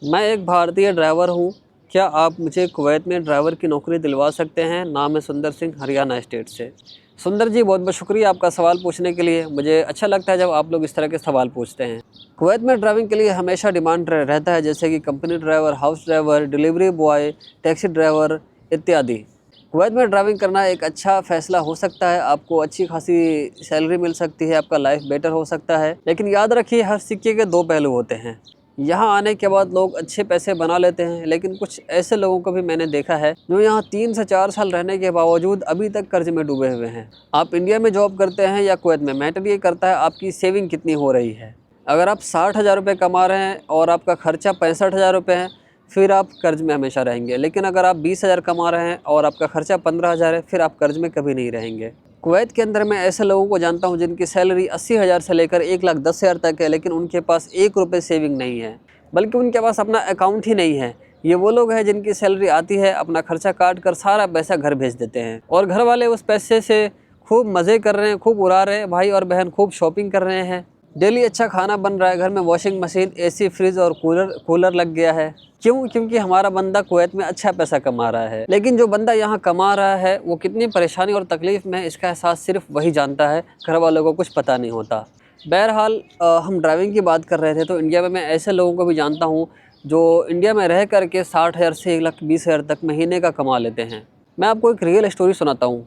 मैं एक भारतीय ड्राइवर हूँ। क्या आप मुझे कुवैत में ड्राइवर की नौकरी दिलवा सकते हैं? नाम है सुंदर सिंह, हरियाणा स्टेट से। सुंदर जी, बहुत बहुत शुक्रिया आपका सवाल पूछने के लिए। मुझे अच्छा लगता है जब आप लोग इस तरह के सवाल पूछते हैं। कुवैत में ड्राइविंग के लिए हमेशा डिमांड रहता है, जैसे कि company driver, house driver, delivery boy, taxi driver इत्यादि। कुवैत में ड्राइविंग करना एक अच्छा फ़ैसला हो सकता है। आपको अच्छी खासी सैलरी मिल सकती है, आपका लाइफ बेटर हो सकता है। लेकिन याद रखिए, हर सिक्के के दो पहलू होते हैं। यहाँ आने के बाद लोग अच्छे पैसे बना लेते हैं, लेकिन कुछ ऐसे लोगों को भी मैंने देखा है जो यहाँ 3 से 4 साल रहने के बावजूद अभी तक कर्ज में डूबे हुए हैं। आप इंडिया में जॉब करते हैं या कुवैत में, मैटर ये करता है आपकी सेविंग कितनी हो रही है। अगर आप 60,000 रुपये कमा रहे हैं और आपका खर्चा 65,000 रुपये है, फिर आप कर्ज में हमेशा रहेंगे। लेकिन अगर आप 20,000 कमा रहे हैं और आपका खर्चा 15,000 है, फिर आप कर्ज में कभी नहीं रहेंगे। कुवैत के अंदर मैं ऐसे लोगों को जानता हूं जिनकी सैलरी 80,000 से लेकर 1,10,000 तक है, लेकिन उनके पास 1 रुपये सेविंग नहीं है, बल्कि उनके पास अपना अकाउंट ही नहीं है। ये वो लोग हैं जिनकी सैलरी आती है, अपना खर्चा काट कर सारा पैसा घर भेज देते हैं और घर वाले उस पैसे से खूब मज़े कर रहे हैं, खूब उड़ा रहे हैं। भाई और बहन खूब शॉपिंग कर रहे हैं। डेली अच्छा खाना बन रहा है, घर में वॉशिंग मशीन, एसी, फ्रिज और कूलर लग गया है। क्यों? क्योंकि हमारा बंदा कुवैत में अच्छा पैसा कमा रहा है। लेकिन जो बंदा यहाँ कमा रहा है वो कितनी परेशानी और तकलीफ़ में है, इसका एहसास सिर्फ वही जानता है, घर वालों को कुछ पता नहीं होता। बहरहाल हम ड्राइविंग की बात कर रहे थे, तो इंडिया में मैं ऐसे लोगों को भी जानता हूँ जो इंडिया में रह कर के 60,000 से 1,20,000 तक महीने का कमा लेते हैं। मैं आपको एक रियल स्टोरी सुनाता हूँ।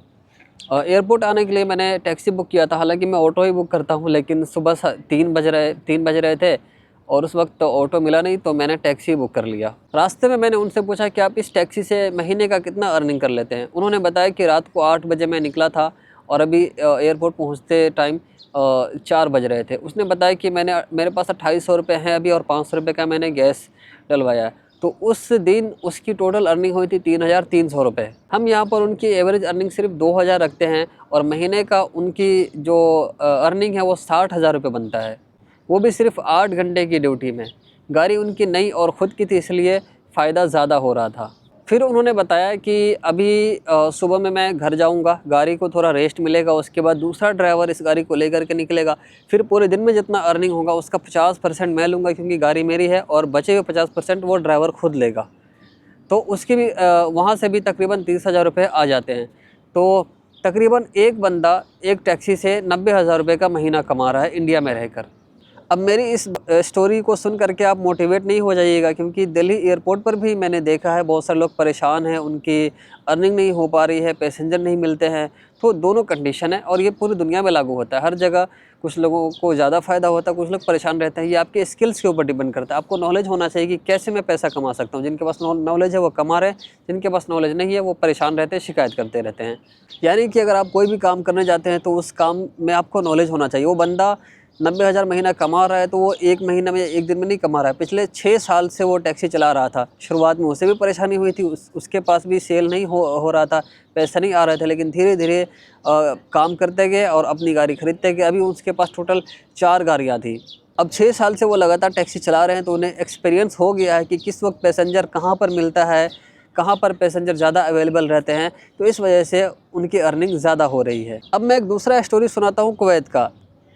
एयरपोर्ट आने के लिए मैंने टैक्सी बुक किया था। हालांकि मैं ऑटो ही बुक करता हूँ, लेकिन सुबह 3 बज रहे थे और उस वक्त तो ऑटो मिला नहीं, तो मैंने टैक्सी बुक कर लिया। रास्ते में मैंने उनसे पूछा कि आप इस टैक्सी से महीने का कितना अर्निंग कर लेते हैं। उन्होंने बताया कि रात को 8 बजे मैं निकला था और अभी एयरपोर्ट पहुँचते टाइम 4 बज रहे थे। उसने बताया कि मेरे पास 2,800 रुपये हैं अभी और 500 रुपये का मैंने गैस डलवाया है। तो उस दिन उसकी टोटल अर्निंग हुई थी 3,300 रुपये। हम यहाँ पर उनकी एवरेज अर्निंग सिर्फ 2,000 रखते हैं और महीने का उनकी जो अर्निंग है वो 60,000 रुपये बनता है, वो भी सिर्फ 8 घंटे की ड्यूटी में। गाड़ी उनकी नई और ख़ुद की थी, इसलिए फ़ायदा ज़्यादा हो रहा था। फिर उन्होंने बताया कि अभी सुबह में मैं घर जाऊंगा, गाड़ी को थोड़ा रेस्ट मिलेगा, उसके बाद दूसरा ड्राइवर इस गाड़ी को लेकर के निकलेगा। फिर पूरे दिन में जितना अर्निंग होगा उसका 50% मैं लूँगा, क्योंकि गाड़ी मेरी है, और बचे हुए 50% वो ड्राइवर खुद लेगा। तो उसकी भी वहाँ से भी तकरीबन 30,000 रुपये आ जाते हैं। तो तकरीबन एक बंदा एक टैक्सी से 90,000 रुपये का महीना कमा रहा है इंडिया में रहकर। अब मेरी इस स्टोरी को सुन करके आप मोटिवेट नहीं हो जाइएगा, क्योंकि दिल्ली एयरपोर्ट पर भी मैंने देखा है बहुत सारे लोग परेशान हैं, उनकी अर्निंग नहीं हो पा रही है, पैसेंजर नहीं मिलते हैं। तो दोनों कंडीशन है और ये पूरी दुनिया में लागू होता है, हर जगह। कुछ लोगों को ज़्यादा फ़ायदा होता है, कुछ लोग परेशान रहते हैं। ये आपके स्किल्स के ऊपर डिपेंड करता है। आपको नॉलेज होना चाहिए कि कैसे मैं पैसा कमा सकता हूँ। जिनके पास नॉलेज है वो कमा रहे हैं, जिनके पास नॉलेज नहीं है वो परेशान रहते हैं, शिकायत करते रहते हैं। यानी कि अगर आप कोई भी काम करने जाते हैं तो उस काम में आपको नॉलेज होना चाहिए। वो बंदा 90,000 महीना कमा रहा है तो वो एक महीने में, एक दिन में नहीं कमा रहा है। पिछले 6 साल से वो टैक्सी चला रहा था। शुरुआत में उसे भी परेशानी हुई थी, उसके पास भी सेल नहीं हो रहा था, पैसा नहीं आ रहे थे। लेकिन धीरे धीरे काम करते गए और अपनी गाड़ी खरीदते गए। अभी उसके पास टोटल 4 गाड़ियाँ थी। अब 6 साल से वो लगातार टैक्सी चला रहे हैं, तो उन्हें एक्सपीरियंस हो गया है कि किस वक्त पैसेंजर कहाँ पर मिलता है, कहाँ पर पैसेंजर ज़्यादा अवेलेबल रहते हैं। तो इस वजह से उनकी अर्निंग ज़्यादा हो रही है। अब मैं एक दूसरा स्टोरी सुनाता हूँ कुवैत का।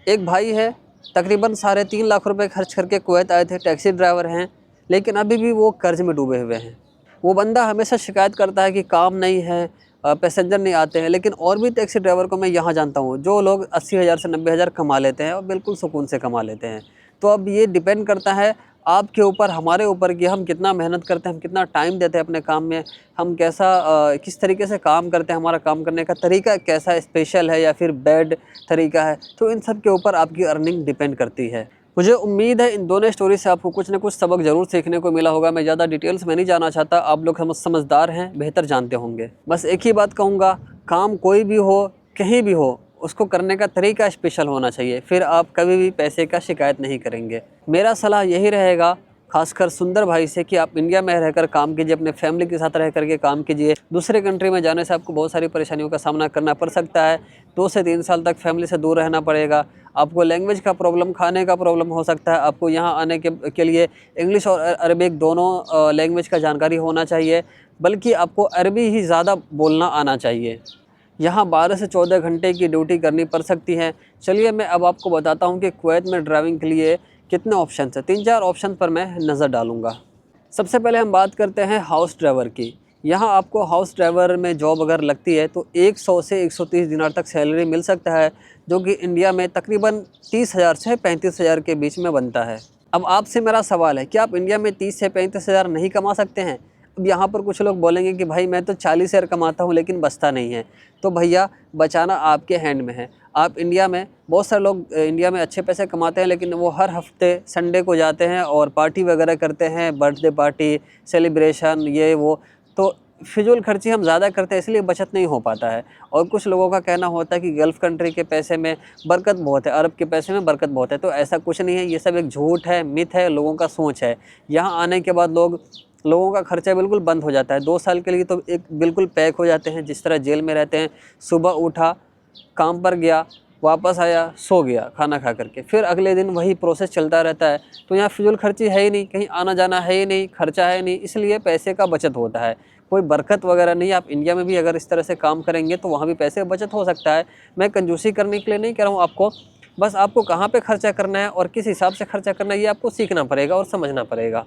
एक भाई है, तकरीबन 3.5 लाख रुपए खर्च करके कुवैत आए थे, टैक्सी ड्राइवर हैं, लेकिन अभी भी वो कर्ज में डूबे हुए हैं। वो बंदा हमेशा शिकायत करता है कि काम नहीं है, पैसेंजर नहीं आते हैं। लेकिन और भी टैक्सी ड्राइवर को मैं यहाँ जानता हूँ जो लोग 80,000 से 90,000 कमा लेते हैं और बिल्कुल सुकून से कमा लेते हैं। तो अब ये डिपेंड करता है आपके ऊपर, हमारे ऊपर, कि हम कितना मेहनत करते हैं, हम कितना टाइम देते हैं अपने काम में, हम किस तरीके से काम करते हैं, हमारा काम करने का तरीका कैसा स्पेशल है या फिर बैड तरीका है। तो इन सब के ऊपर आपकी अर्निंग डिपेंड करती है। मुझे उम्मीद है इन दोनों स्टोरी से आपको कुछ न कुछ सबक ज़रूर सीखने को मिला होगा। मैं ज़्यादा डिटेल्स में नहीं जाना चाहता, आप लोग समझदार हैं, बेहतर जानते होंगे। बस एक ही बात कहूँगा, काम कोई भी हो, कहीं भी हो, उसको करने का तरीका स्पेशल होना चाहिए, फिर आप कभी भी पैसे का शिकायत नहीं करेंगे। मेरा सलाह यही रहेगा, खासकर सुंदर भाई से, कि आप इंडिया में रहकर काम कीजिए, अपने फैमिली के साथ रह करके काम कीजिए। दूसरे कंट्री में जाने से आपको बहुत सारी परेशानियों का सामना करना पड़ सकता है। 2 से 3 साल तक फैमिली से दूर रहना पड़ेगा। आपको लैंग्वेज का प्रॉब्लम, खाने का प्रॉब्लम हो सकता है। आपको यहाँ आने के लिए इंग्लिश और अरबिक दोनों लैंग्वेज का जानकारी होना चाहिए, बल्कि आपको अरबी ही ज़्यादा बोलना आना चाहिए। यहाँ 12 से 14 घंटे की ड्यूटी करनी पड़ सकती है। चलिए मैं अब आपको बताता हूँ कि कुवैत में ड्राइविंग के लिए कितने ऑप्शन हैं। 3-4 ऑप्शन पर मैं नज़र डालूँगा। सबसे पहले हम बात करते हैं हाउस ड्राइवर की। यहाँ आपको हाउस ड्राइवर में जॉब अगर लगती है तो 100 से 130 दिनार तक सैलरी मिल सकता है, जो कि इंडिया में तकरीबन 30,000 से 35,000 के बीच में बनता है। अब आपसे मेरा सवाल है कि आप इंडिया में 30 से 35,000 नहीं कमा सकते हैं? अब यहाँ पर कुछ लोग बोलेंगे कि भाई मैं तो 40,000 कमाता हूँ लेकिन बचता नहीं है। तो भैया बचाना आपके हैंड में है। आप इंडिया में बहुत सारे लोग इंडिया में अच्छे पैसे कमाते हैं, लेकिन वो हर हफ्ते संडे को जाते हैं और पार्टी वगैरह करते हैं, बर्थडे पार्टी, सेलिब्रेशन, ये वो। तो फिजूल खर्ची हम ज़्यादा करते हैं, इसलिए बचत नहीं हो पाता है। और कुछ लोगों का कहना होता है कि गल्फ़ कंट्री के पैसे में बरकत बहुत है, अरब के पैसे में बरकत बहुत है। तो ऐसा कुछ नहीं है, ये सब एक झूठ है, मिथ है, लोगों का सोच है। यहाँ आने के बाद लोगों का खर्चा बिल्कुल बंद हो जाता है। 2 साल के लिए तो एक बिल्कुल पैक हो जाते हैं, जिस तरह जेल में रहते हैं। सुबह उठा, काम पर गया, वापस आया, सो गया खाना खा करके, फिर अगले दिन वही प्रोसेस चलता रहता है। तो यहाँ फिजूल खर्ची है ही नहीं, कहीं आना जाना है ही नहीं, खर्चा है नहीं, इसलिए पैसे का बचत होता है। कोई बरकत वगैरह नहीं। आप इंडिया में भी अगर इस तरह से काम करेंगे तो वहाँ भी पैसे का बचत हो सकता है। मैं कंजूसी करने के लिए नहीं कह रहा हूँ आपको, बस आपको कहाँ पे खर्चा करना है और किस हिसाब से खर्चा करना है, ये आपको सीखना पड़ेगा और समझना पड़ेगा।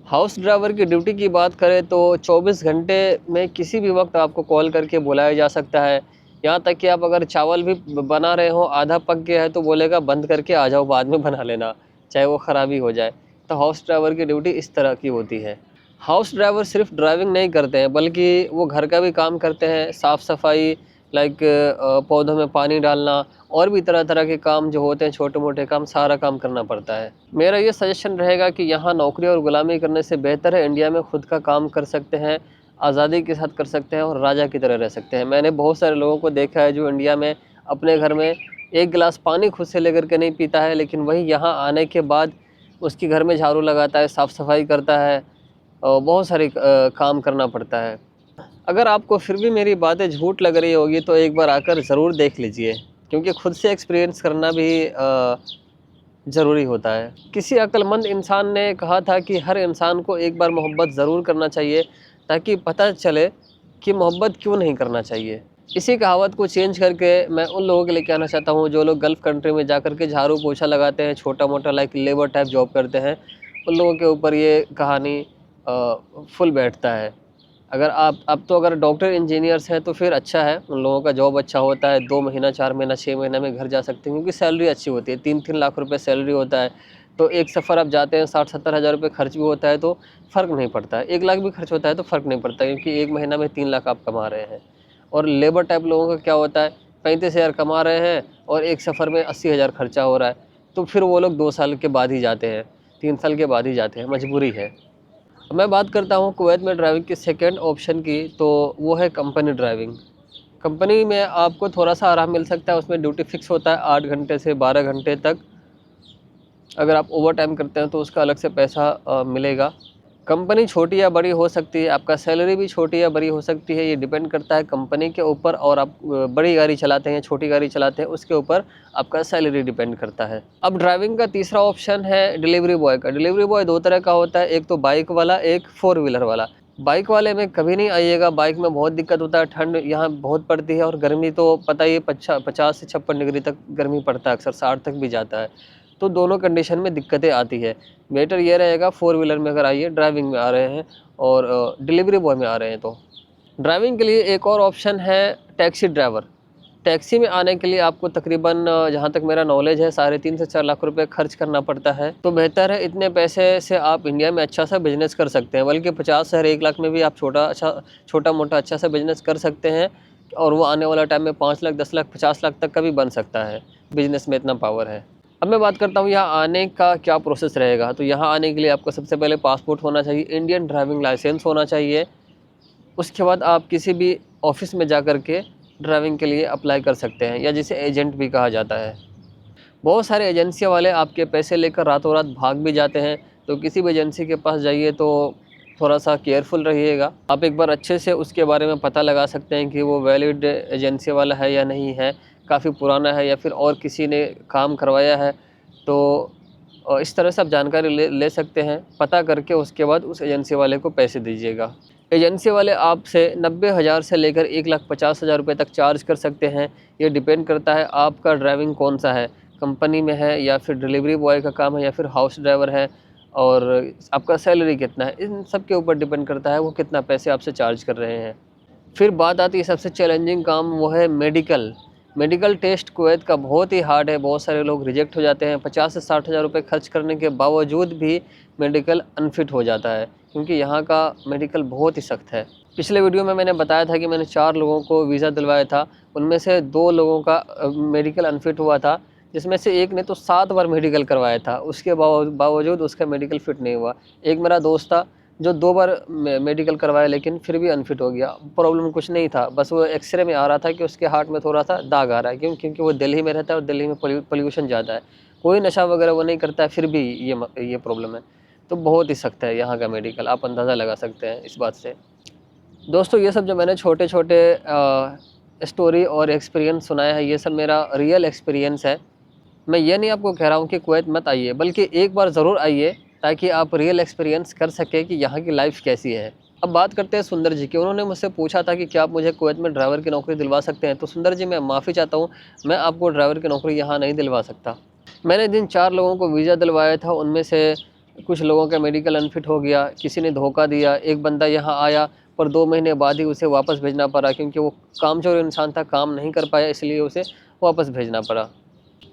हाउस ड्राइवर की ड्यूटी की बात करें तो 24 घंटे में किसी भी वक्त आपको कॉल करके बुलाया जा सकता है। यहाँ तक कि आप अगर चावल भी बना रहे हो, आधा पक गया है, तो बोलेगा बंद करके आ जाओ, बाद में बना लेना, चाहे वो ख़राबी हो जाए। तो हाउस ड्राइवर की ड्यूटी इस तरह की होती है। हाउस ड्राइवर सिर्फ ड्राइविंग नहीं करते हैं, बल्कि वो घर का भी काम करते हैं, साफ़ सफाई, लाइक पौधों में पानी डालना, और भी तरह तरह के काम जो होते हैं, छोटे मोटे काम, सारा काम करना पड़ता है। मेरा ये सजेशन रहेगा कि यहाँ नौकरी और गुलामी करने से बेहतर है इंडिया में खुद का काम कर सकते हैं, आज़ादी के साथ कर सकते हैं और राजा की तरह रह सकते हैं। मैंने बहुत सारे लोगों को देखा है जो इंडिया में अपने घर में एक गिलास पानी खुद से लेकर के नहीं पीता है, लेकिन वही यहाँ आने के बाद उसके घर में झाड़ू लगाता है, साफ़ सफाई करता है और बहुत सारे काम करना पड़ता है। अगर आपको फिर भी मेरी बातें झूठ लग रही होगी तो एक बार आकर ज़रूर देख लीजिए, क्योंकि खुद से एक्सपीरियंस करना भी ज़रूरी होता है। किसी अक्लमंद इंसान ने कहा था कि हर इंसान को एक बार मोहब्बत ज़रूर करना चाहिए, ताकि पता चले कि मोहब्बत क्यों नहीं करना चाहिए। इसी कहावत को चेंज करके मैं उन लोगों के लिए कहना चाहता हूँ जो लोग गल्फ़ कंट्री में जा कर के झाड़ू पोछा लगाते हैं, छोटा मोटा लाइक लेबर टाइप जॉब करते हैं, उन लोगों के ऊपर ये कहानी फुल बैठता है। अगर आप अब तो अगर डॉक्टर इंजीनियर्स हैं तो फिर अच्छा है, उन लोगों का जॉब अच्छा होता है, 2 महीना, 4 महीना, 6 महीना में घर जा सकते हैं, क्योंकि सैलरी अच्छी होती है, 3-3 लाख रुपए सैलरी होता है। तो एक सफ़र आप जाते हैं, 60-70 हज़ार रुपये खर्च भी होता है तो फ़र्क नहीं पड़ता है। 1 लाख भी खर्च होता है तो फ़र्क नहीं पड़ता, क्योंकि 1 महीना में 3 लाख आप कमा रहे हैं। और लेबर टाइप लोगों का क्या होता है, 35,000 कमा रहे हैं और एक सफ़र में 80,000 खर्चा हो रहा है, तो फिर वो लोग 2 साल के बाद ही जाते हैं, 3 साल के बाद ही जाते हैं, मजबूरी है। मैं बात करता हूँ कुवैत में ड्राइविंग की सेकंड ऑप्शन की, तो वो है कंपनी ड्राइविंग। कंपनी में आपको थोड़ा-सा आराम मिल सकता है, उसमें ड्यूटी फ़िक्स होता है 8 घंटे से 12 घंटे तक। अगर आप ओवरटाइम करते हैं तो उसका अलग से पैसा मिलेगा। कंपनी छोटी या बड़ी हो सकती है, आपका सैलरी भी छोटी या बड़ी हो सकती है, ये डिपेंड करता है कंपनी के ऊपर, और आप बड़ी गाड़ी चलाते हैं, छोटी गाड़ी चलाते हैं, उसके ऊपर आपका सैलरी डिपेंड करता है। अब ड्राइविंग का तीसरा ऑप्शन है डिलीवरी बॉय का। डिलीवरी बॉय 2 तरह का होता है, एक तो बाइक वाला, एक 4 व्हीलर वाला। बाइक वाले में कभी नहीं आइएगा, बाइक में बहुत दिक्कत होता है, ठंड यहाँ बहुत पड़ती है और गर्मी तो पता ही है, 50 से 56 डिग्री तक गर्मी पड़ता है, अक्सर 60 तक भी जाता है। तो दोनों कंडीशन में दिक्कतें आती है। बेटर ये रहेगा 4 व्हीलर में अगर आइए, ड्राइविंग में आ रहे हैं और डिलीवरी बॉय में आ रहे हैं तो। ड्राइविंग के लिए एक और ऑप्शन है टैक्सी ड्राइवर। टैक्सी में आने के लिए आपको तकरीबन जहाँ तक मेरा नॉलेज है 3.5 से 4 लाख रुपए खर्च करना पड़ता है। तो बेहतर है, इतने पैसे से आप इंडिया में अच्छा सा बिज़नेस कर सकते हैं, बल्कि 50 से 1 लाख में भी आप छोटा मोटा अच्छा सा बिज़नेस कर सकते हैं, और वो आने वाला टाइम में 5 लाख, 10 लाख, 50 लाख तक का भी बन सकता है। बिज़नेस में इतना पावर है। अब मैं बात करता हूँ यहाँ आने का क्या प्रोसेस रहेगा। तो यहाँ आने के लिए आपको सबसे पहले पासपोर्ट होना चाहिए, इंडियन ड्राइविंग लाइसेंस होना चाहिए। उसके बाद आप किसी भी ऑफ़िस में जा कर के ड्राइविंग के लिए अप्लाई कर सकते हैं, या जिसे एजेंट भी कहा जाता है। बहुत सारे एजेंसियाँ वाले आपके पैसे लेकर रातों रात भाग भी जाते हैं, तो किसी भी एजेंसी के पास जाइए तो थोड़ा-सा केयरफुल रहिएगा। आप एक बार अच्छे से उसके बारे में पता लगा सकते हैं कि वो वैलिड एजेंसी वाला है या नहीं है, काफ़ी पुराना है या फिर और किसी ने काम करवाया है। तो इस तरह से आप जानकारी ले सकते हैं। पता करके उसके बाद उस एजेंसी वाले को पैसे दीजिएगा। एजेंसी वाले आपसे 90,000 से लेकर 1,50,000 रुपये तक चार्ज कर सकते हैं। ये डिपेंड करता है आपका ड्राइविंग कौन-सा है। कंपनी में है या फिर डिलीवरी बॉय का काम है या फिर हाउस ड्राइवर है, और आपका सैलरी कितना है, इन सब के ऊपर डिपेंड करता है वो कितना पैसे आपसे चार्ज कर रहे हैं। फिर बात आती है सबसे चैलेंजिंग काम, वो है मेडिकल। मेडिकल टेस्ट कुवैत का बहुत ही हार्ड है, बहुत सारे लोग रिजेक्ट हो जाते हैं। 50 से 60 हज़ार रुपये खर्च करने के बावजूद भी मेडिकल अनफिट हो जाता है, क्योंकि यहाँ का मेडिकल बहुत ही सख्त है। पिछले वीडियो में मैंने बताया था कि मैंने 4 लोगों को वीज़ा दिलवाया था, उनमें से 2 लोगों का मेडिकल अनफिट हुआ था, जिसमें से एक ने तो 7 बार मेडिकल करवाया था, उसके बावजूद उसका मेडिकल फिट नहीं हुआ। एक मेरा दोस्त था जो 2 बार मेडिकल करवाया, लेकिन फिर भी अनफिट हो गया। प्रॉब्लम कुछ नहीं था, बस वो एक्सरे में आ रहा था कि उसके हार्ट में थोड़ा सा दाग आ रहा है, क्योंकि वो दिल्ली में रहता है और दिल्ली में पोल्यूशन ज़्यादा है। कोई नशा वगैरह वो नहीं करता है, फिर भी ये प्रॉब्लम है। तो बहुत ही सख्त है यहाँ का मेडिकल, आप अंदाज़ा लगा सकते हैं इस बात से। दोस्तों, ये सब जो मैंने छोटे छोटे स्टोरी और एक्सपीरियंस सुनाया है, ये सब मेरा रियल एक्सपीरियंस है। मैं ये नहीं आपको कह रहा हूँ कि कुवैत मत आइए, बल्कि एक बार ज़रूर आइए, ताकि आप रियल एक्सपीरियंस कर सकें कि यहाँ की लाइफ कैसी है। अब बात करते हैं सुंदर जी की। उन्होंने मुझसे पूछा था कि क्या आप मुझे कुवैत में ड्राइवर की नौकरी दिलवा सकते हैं। तो सुंदर जी, मैं माफ़ी चाहता हूँ, मैं आपको ड्राइवर की नौकरी यहाँ नहीं दिलवा सकता। मैंने जिन 4 लोगों को वीज़ा दिलवाया था, उनमें से कुछ लोगों का मेडिकल अनफिट हो गया, किसी ने धोखा दिया। एक बंदा यहाँ आया पर 2 महीने बाद ही उसे वापस भेजना पड़ा, क्योंकि वो कामचोर इंसान था, काम नहीं कर पाया, इसलिए उसे वापस भेजना पड़ा।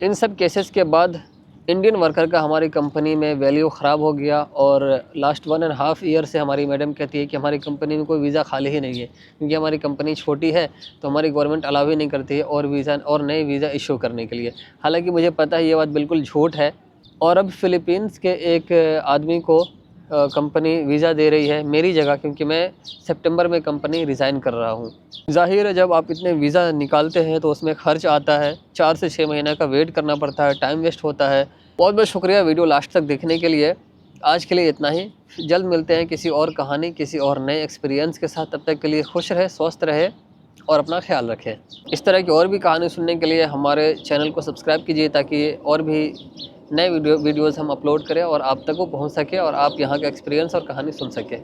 इन सब केसेस के बाद इंडियन वर्कर का हमारी कंपनी में वैल्यू ख़राब हो गया, और लास्ट 1.5 ईयर से हमारी मैडम कहती है कि हमारी कंपनी में कोई वीज़ा खाली ही नहीं है, क्योंकि हमारी कंपनी छोटी है, तो हमारी गवर्नमेंट अलाउ ही नहीं करती है और नए वीज़ा इशू करने के लिए। हालांकि मुझे पता है ये बात बिल्कुल झूठ है। और अब फ़िलीपींस के एक आदमी को कंपनी वीज़ा दे रही है मेरी जगह, क्योंकि मैं सितंबर में कंपनी रिज़ाइन कर रहा हूँ। ज़ाहिर है, जब आप इतने वीज़ा निकालते हैं तो उसमें ख़र्च आता है, 4 से 6 महीने का वेट करना पड़ता है, टाइम वेस्ट होता है। बहुत बहुत शुक्रिया वीडियो लास्ट तक देखने के लिए। आज के लिए इतना ही, जल्द मिलते हैं किसी और कहानी, किसी और नए एक्सपीरियंस के साथ। तब तक के लिए खुश रहे, स्वस्थ रहे और अपना ख्याल रखें। इस तरह की और भी कहानी सुनने के लिए हमारे चैनल को सब्सक्राइब कीजिए, ताकि और भी नए वीडियोज़ हम अपलोड करें और आप तक वो पहुंच सके और आप यहाँ का एक्सपीरियंस और कहानी सुन सकें।